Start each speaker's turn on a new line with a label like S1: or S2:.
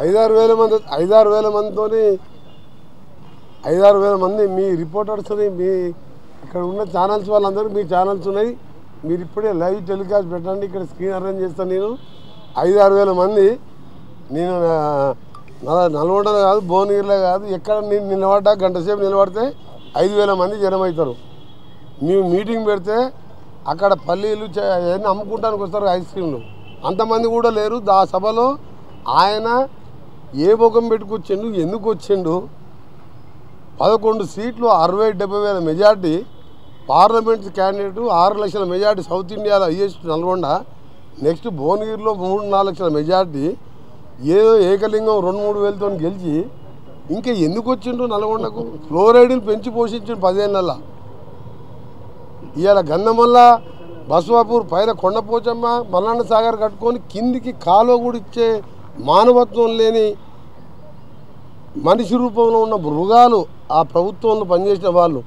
S1: 5,000 మందితోని 5,000 మంది మీ రిపోర్టర్స్ని మీ ఇక్కడ ఉన్న ఛానల్స్ వాళ్ళందరూ మీ ఛానల్స్ ఉన్నాయి. మీరు ఇప్పుడే లైవ్ టెలికాస్ట్ పెట్టండి. ఇక్కడ స్క్రీన్ అరేంజ్ చేస్తాను. నేను 5,000 మంది నేను నల్గొండలో కాదు, భువనగిరిలో కాదు, ఎక్కడ నేను నిలబడ్డా గంట సేపు నిలబడితే 5,000 మంది జనం అవుతారు. మేము మీటింగ్ పెడితే అక్కడ పల్లీలు అవన్నీ అమ్ముకుంటానికి వస్తారు, ఐస్ క్రీమ్లు. అంతమంది కూడా లేరు. ఆ సభలో ఆయన ఏ ముఖం పెట్టుకొచ్చిండు, ఎందుకు వచ్చిండు? 11 సీట్లు 60-70 మెజార్టీ పార్లమెంట్ క్యాండిడేటు, 6 లక్షల మెజార్టీ, సౌత్ ఇండియాలో హైయెస్ట్ నల్గొండ. నెక్స్ట్ భువనగిరిలో 3-4 లక్షల మెజార్టీ, ఏదో ఏకలింగం 2-3 వేలతో గెలిచి ఇంకా ఎందుకు వచ్చిండు నల్గొండకు? ఫ్లోరైడ్ని పెంచి పోషించిండు 10 ఏళ్ళల్లో. ఇవాళ గంధమల్ల బస్వాపూర్ పైన కొండపోచమ్మ మల్లన్న సాగర్ కట్టుకొని కిందికి కాలువ కూడా ఇచ్చే మానవత్వం లేని మనిషి రూపంలో ఉన్న మృగాలు ఆ ప్రభుత్వంలో పనిచేసిన వాళ్ళు.